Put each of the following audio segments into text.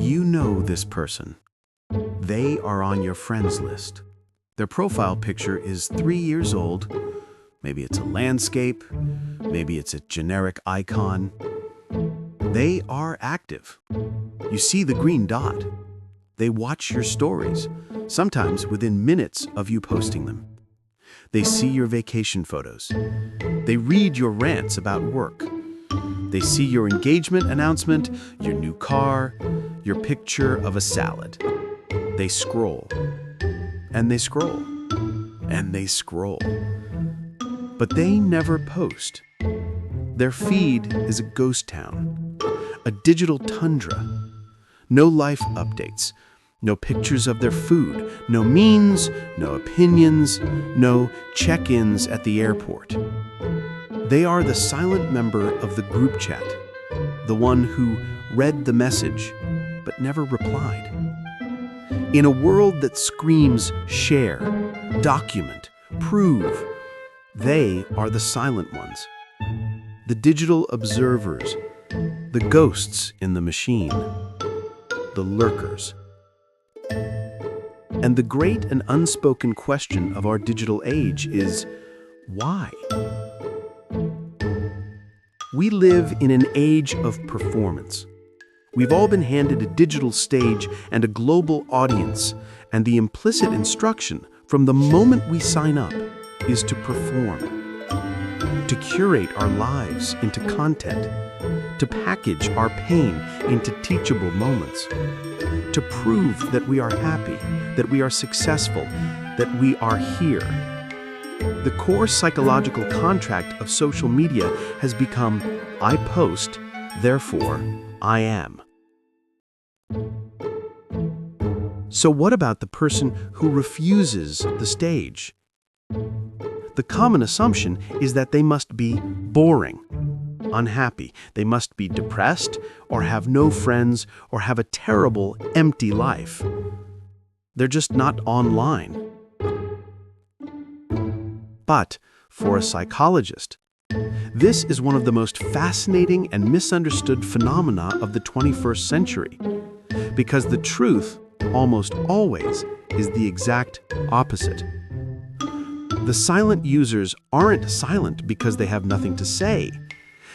You know this person. They are on your friends list. Their profile picture is 3 years old. Maybe it's a landscape. Maybe it's a generic icon. They are active. You see the green dot. They watch your stories, sometimes within minutes of you posting them. They see your vacation photos. They read your rants about work. They see your engagement announcement, your new car, your picture of a salad. They scroll, and they scroll, and they scroll. But they never post. Their feed is a ghost town, a digital tundra. No life updates, no pictures of their food, no memes, no opinions, no check-ins at the airport. They are the silent member of the group chat, the one who read the message but never replied. In a world that screams share, document, prove, they are the silent ones, the digital observers, the ghosts in the machine, the lurkers. And the great and unspoken question of our digital age is, why? We live in an age of performance. We've all been handed a digital stage and a global audience, and the implicit instruction from the moment we sign up is to perform, to curate our lives into content, to package our pain into teachable moments, to prove that we are happy, that we are successful, that we are here. The core psychological contract of social media has become, I post, therefore, I am. So what about the person who refuses the stage? The common assumption is that they must be boring, unhappy. They must be depressed, or have no friends, or have a terrible, empty life. They're just not online. But for a psychologist, this is one of the most fascinating and misunderstood phenomena of the 21st century, because the truth, almost always, is the exact opposite. The silent users aren't silent because they have nothing to say.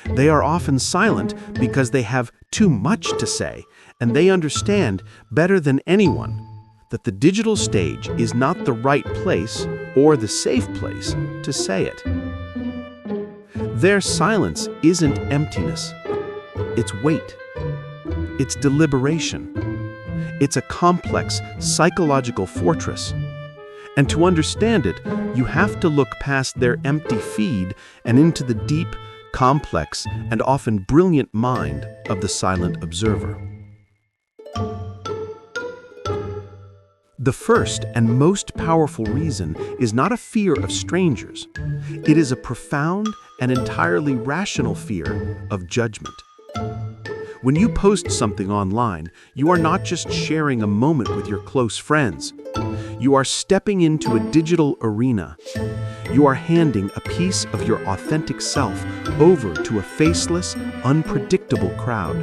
They are often silent because they have too much to say, and they understand better than anyone that the digital stage is not the right place or the safe place to say it. Their silence isn't emptiness. It's weight. It's deliberation. It's a complex psychological fortress. And to understand it, you have to look past their empty feed and into the deep, complex, and often brilliant mind of the silent observer. The first and most powerful reason is not a fear of strangers. It is a profound and entirely rational fear of judgment. When you post something online, you are not just sharing a moment with your close friends. You are stepping into a digital arena. You are handing a piece of your authentic self over to a faceless, unpredictable crowd.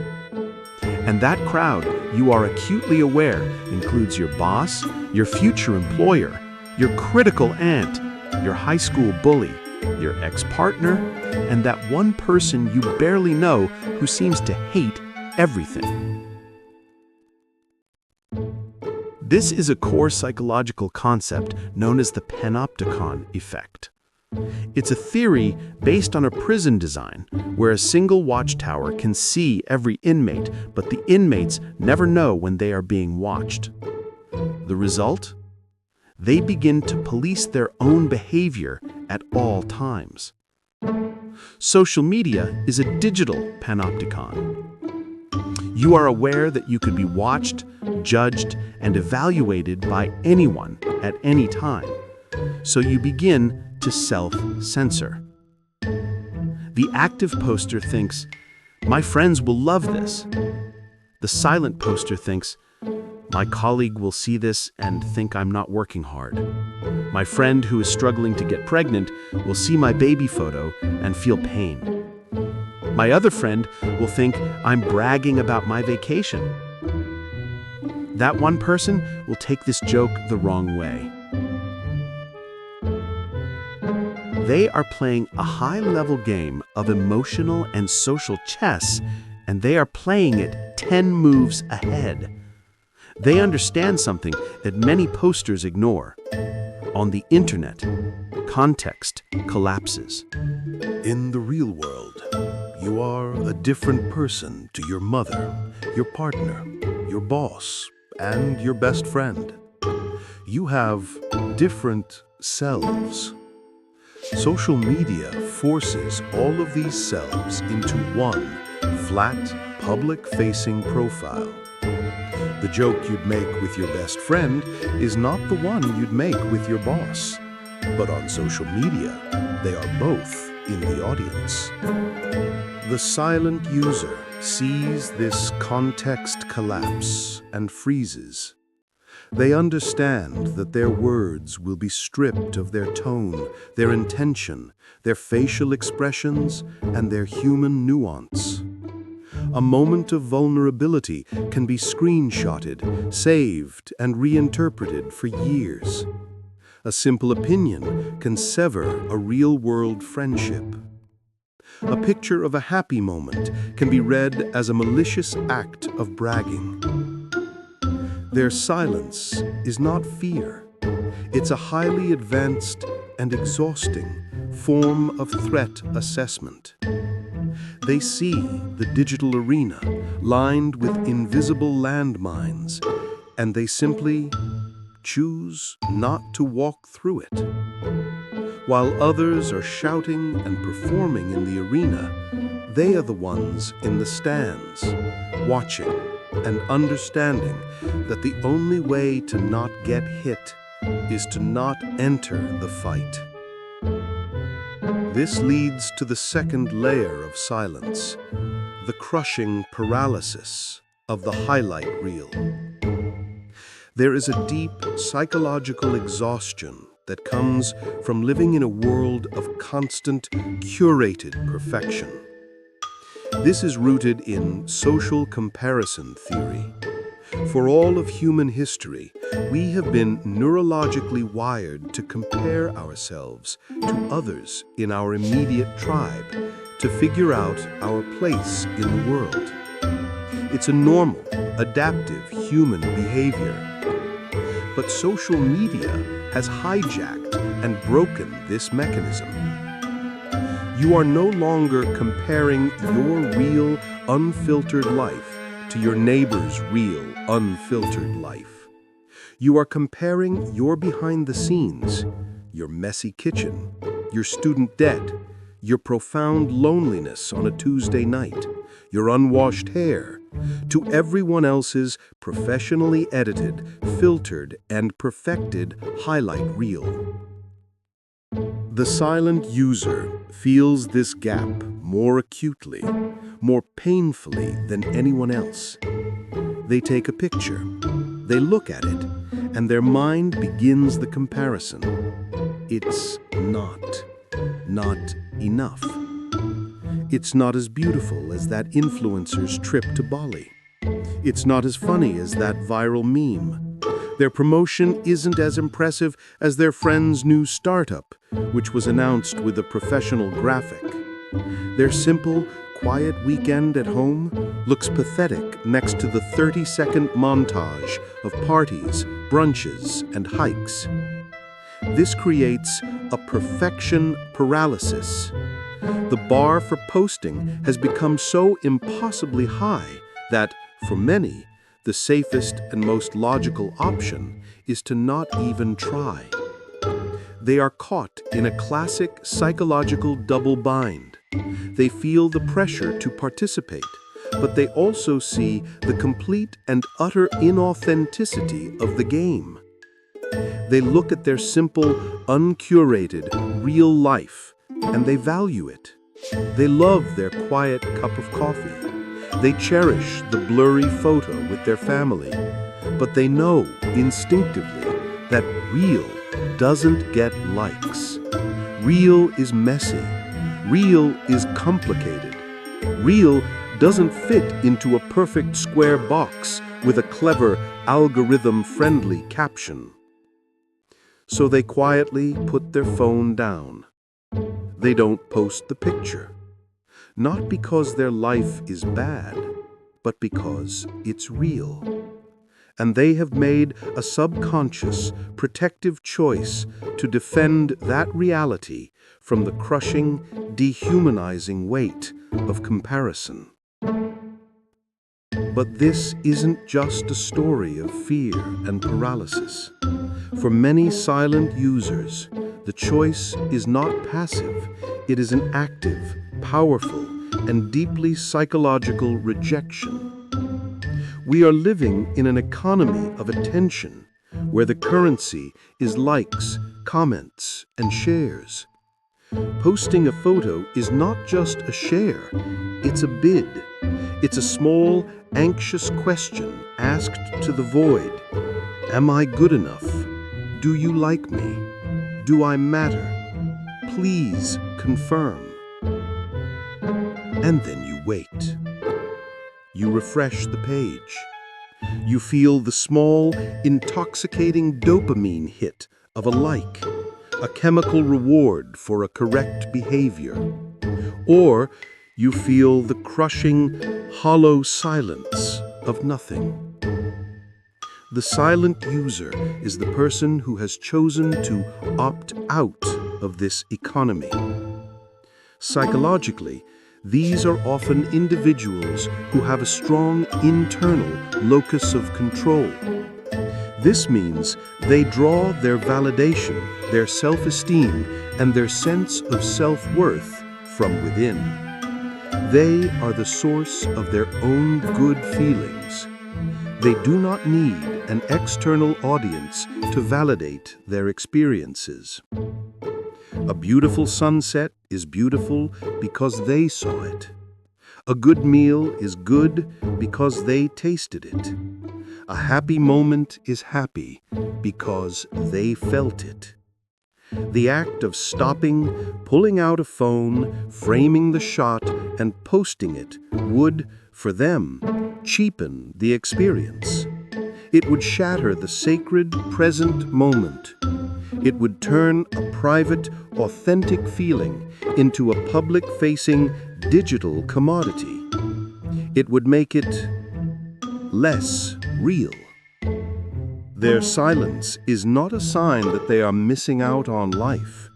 And that crowd, you are acutely aware, includes your boss, your future employer, your critical aunt, your high school bully, your ex-partner, and that one person you barely know who seems to hate everything. This is a core psychological concept known as the panopticon effect. It's a theory based on a prison design where a single watchtower can see every inmate, but the inmates never know when they are being watched. The result? They begin to police their own behavior at all times. Social media is a digital panopticon. You are aware that you could be watched, judged, and evaluated by anyone at any time, so you begin to self-censor. The active poster thinks, my friends will love this. The silent poster thinks, my colleague will see this and think I'm not working hard. My friend who is struggling to get pregnant will see my baby photo and feel pain. My other friend will think I'm bragging about my vacation. That one person will take this joke the wrong way. They are playing a high-level game of emotional and social chess, and they are playing it 10 moves ahead. They understand something that many posters ignore. On the internet, context collapses. In the real world, you are a different person to your mother, your partner, your boss, and your best friend. You have different selves. Social media forces all of these selves into one flat, public-facing profile. The joke you'd make with your best friend is not the one you'd make with your boss. But on social media, they are both in the audience. The silent user sees this context collapse and freezes. They understand that their words will be stripped of their tone, their intention, their facial expressions, and their human nuance. A moment of vulnerability can be screenshotted, saved, and reinterpreted for years. A simple opinion can sever a real-world friendship. A picture of a happy moment can be read as a malicious act of bragging. Their silence is not fear. It's a highly advanced and exhausting form of threat assessment. They see the digital arena lined with invisible landmines, and they simply choose not to walk through it. While others are shouting and performing in the arena, they are the ones in the stands, watching and understanding that the only way to not get hit is to not enter the fight. This leads to the second layer of silence, the crushing paralysis of the highlight reel. There is a deep psychological exhaustion that comes from living in a world of constant, curated perfection. This is rooted in social comparison theory. For all of human history, we have been neurologically wired to compare ourselves to others in our immediate tribe to figure out our place in the world. It's a normal, adaptive human behavior. But social media has hijacked and broken this mechanism. You are no longer comparing your real, unfiltered life to your neighbor's real, unfiltered life. You are comparing your behind the scenes, your messy kitchen, your student debt, your profound loneliness on a Tuesday night, your unwashed hair, to everyone else's professionally edited, filtered, and perfected highlight reel. The silent user feels this gap more acutely, more painfully than anyone else. They take a picture, they look at it, and their mind begins the comparison. It's not enough. It's not as beautiful as that influencer's trip to Bali. It's not as funny as that viral meme. Their promotion isn't as impressive as their friend's new startup, which was announced with a professional graphic. Their simple, quiet weekend at home looks pathetic next to the 30-second montage of parties, brunches, and hikes. This creates a perfection paralysis. The bar for posting has become so impossibly high that, for many, the safest and most logical option is to not even try. They are caught in a classic psychological double bind. They feel the pressure to participate, but they also see the complete and utter inauthenticity of the game. They look at their simple, uncurated, real life, and they value it. They love their quiet cup of coffee. They cherish the blurry photo with their family, but they know instinctively that real doesn't get likes. Real is messy. Real is complicated. Real doesn't fit into a perfect square box with a clever, algorithm-friendly caption. So they quietly put their phone down. They don't post the picture. Not because their life is bad, but because it's real. And they have made a subconscious, protective choice to defend that reality from the crushing, dehumanizing weight of comparison. But this isn't just a story of fear and paralysis. For many silent users, the choice is not passive. It is an active, powerful, and deeply psychological rejection. We are living in an economy of attention, where the currency is likes, comments, and shares. Posting a photo is not just a share, it's a bid. It's a small, anxious question asked to the void. Am I good enough? Do you like me? Do I matter? Please confirm. And then you wait. You refresh the page. You feel the small, intoxicating dopamine hit of a like, a chemical reward for a correct behavior. Or you feel the crushing, hollow silence of nothing. The silent user is the person who has chosen to opt out of this economy. Psychologically, these are often individuals who have a strong internal locus of control. This means they draw their validation, their self-esteem, and their sense of self-worth from within. They are the source of their own good feelings. They do not need an external audience to validate their experiences. A beautiful sunset is beautiful because they saw it. A good meal is good because they tasted it. A happy moment is happy because they felt it. The act of stopping, pulling out a phone, framing the shot, and posting it would, for them, cheapen the experience. It would shatter the sacred present moment. It would turn a private, authentic feeling into a public-facing digital commodity. It would make it less real. Their silence is not a sign that they are missing out on life.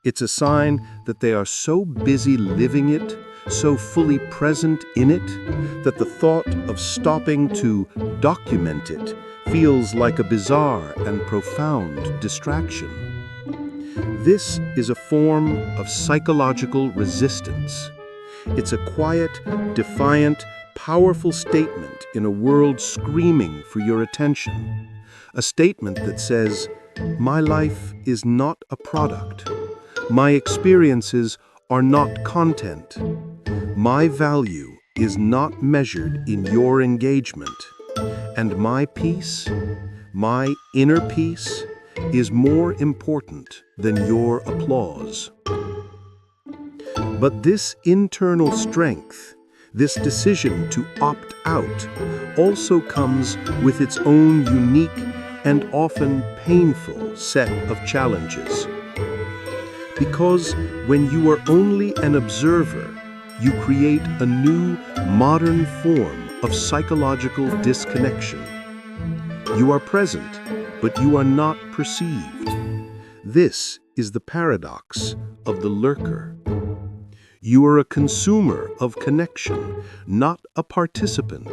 It's a sign that they are so busy living it, so fully present in it, that the thought of stopping to document it feels like a bizarre and profound distraction. This is a form of psychological resistance. It's a quiet, defiant, powerful statement in a world screaming for your attention. A statement that says, my life is not a product. My experiences are not content. My value is not measured in your engagement. And my peace, my inner peace, is more important than your applause. But this internal strength, this decision to opt out, also comes with its own unique and often painful set of challenges. Because when you are only an observer, you create a new, modern form of psychological disconnection. You are present, but you are not perceived. This is the paradox of the lurker. You are a consumer of connection, not a participant.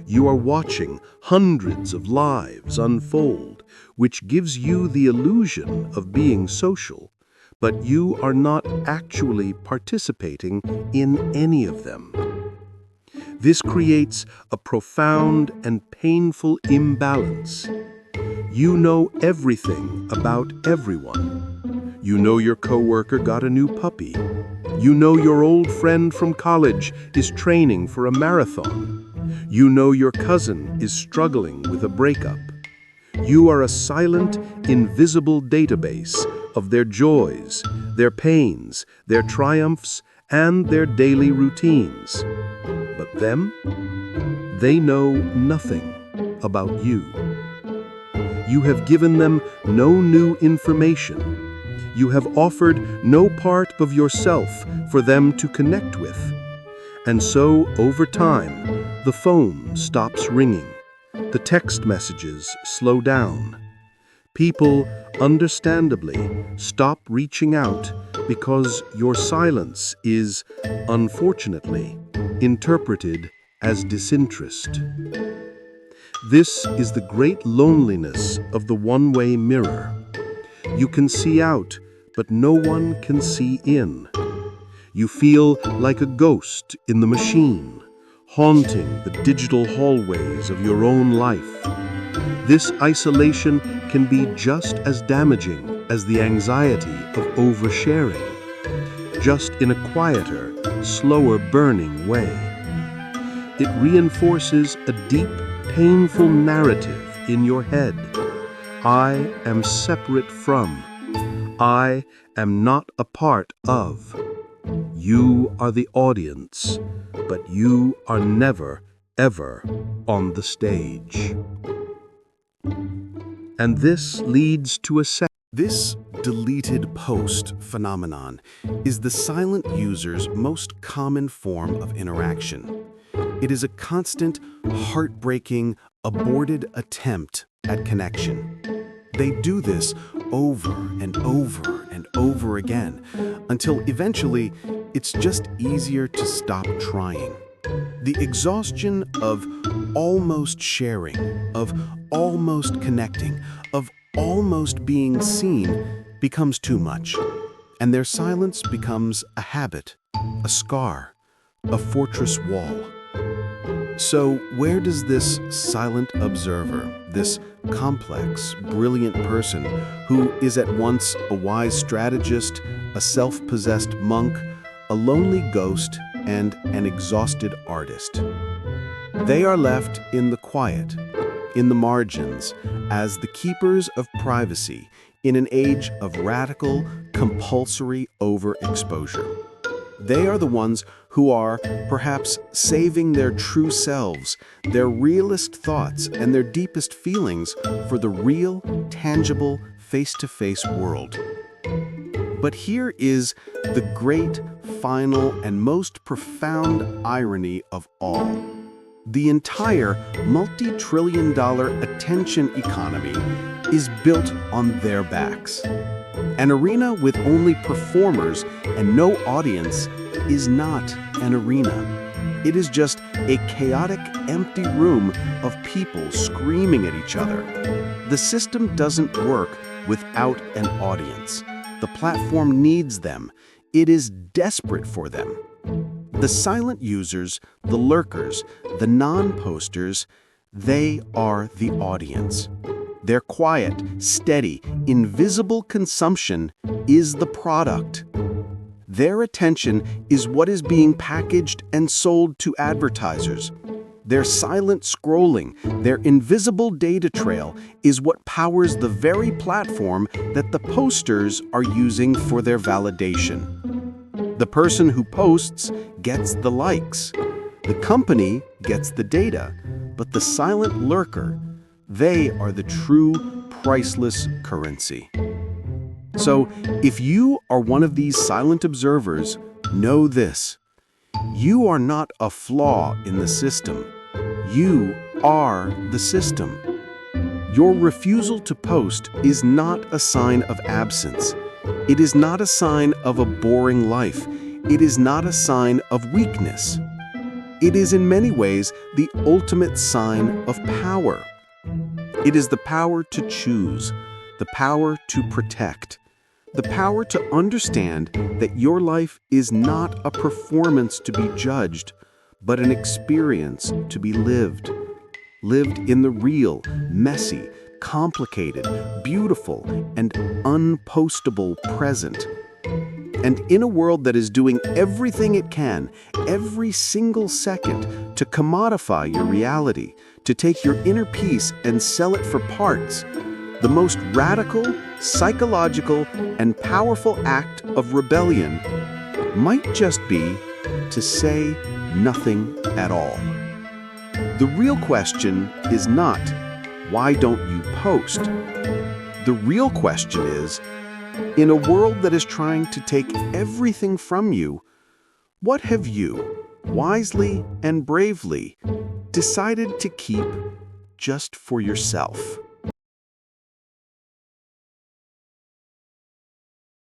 You are watching hundreds of lives unfold, which gives you the illusion of being social, but you are not actually participating in any of them. This creates a profound and painful imbalance. You know everything about everyone. You know your coworker got a new puppy. You know your old friend from college is training for a marathon. You know your cousin is struggling with a breakup. You are a silent, invisible database of their joys, their pains, their triumphs, and their daily routines. But But them? They know nothing about you. You have given them no new information. You have offered no part of yourself for them to connect with. And so, over time, the phone stops ringing. The text messages slow down. People, understandably, stop reaching out because your silence is, unfortunately, interpreted as disinterest. This is the great loneliness of the one-way mirror. You can see out, but no one can see in. You feel like a ghost in the machine, haunting the digital hallways of your own life. This isolation can be just as damaging as the anxiety of oversharing, just in a quieter, slower burning way. It reinforces a deep, painful narrative in your head. I am separate from. I am not a part of. You are the audience, but you are never, ever on the stage. And this leads to a This deleted post phenomenon is the silent user's most common form of interaction. It is a constant, heartbreaking, aborted attempt at connection. They do this over and over and over again until eventually it's just easier to stop trying. The exhaustion of almost sharing, of almost connecting, of almost being seen becomes too much, and their silence becomes a habit, a scar, a fortress wall. So where does this silent observer, this complex, brilliant person who is at once a wise strategist, a self-possessed monk, a lonely ghost, and an exhausted artist? They are left in the quiet, in the margins, as the keepers of privacy in an age of radical, compulsory overexposure. They are the ones who are, perhaps, saving their true selves, their realest thoughts, and their deepest feelings for the real, tangible, face-to-face world. But here is the great, final, and most profound irony of all. The entire multi-trillion-dollar attention economy is built on their backs. An arena with only performers and no audience is not an arena. It is just a chaotic, empty room of people screaming at each other. The system doesn't work without an audience. The platform needs them. It is desperate for them. The silent users, the lurkers, the non-posters, they are the audience. Their quiet, steady, invisible consumption is the product. Their attention is what is being packaged and sold to advertisers. Their silent scrolling, their invisible data trail is what powers the very platform that the posters are using for their validation. The person who posts gets the likes. The company gets the data, but the silent lurker, they are the true, priceless currency. So, if you are one of these silent observers, know this: you are not a flaw in the system. You are the system. Your refusal to post is not a sign of absence. It is not a sign of a boring life. It is not a sign of weakness. It is in many ways the ultimate sign of power. It is the power to choose, the power to protect, the power to understand that your life is not a performance to be judged, but an experience to be lived. Lived in the real, messy, complicated, beautiful, and unpostable present. And in a world that is doing everything it can, every single second, to commodify your reality, to take your inner peace and sell it for parts, the most radical, psychological, and powerful act of rebellion might just be to say nothing at all. The real question is not, why don't you post? The real question is, in a world that is trying to take everything from you, what have you, wisely and bravely, decided to keep just for yourself?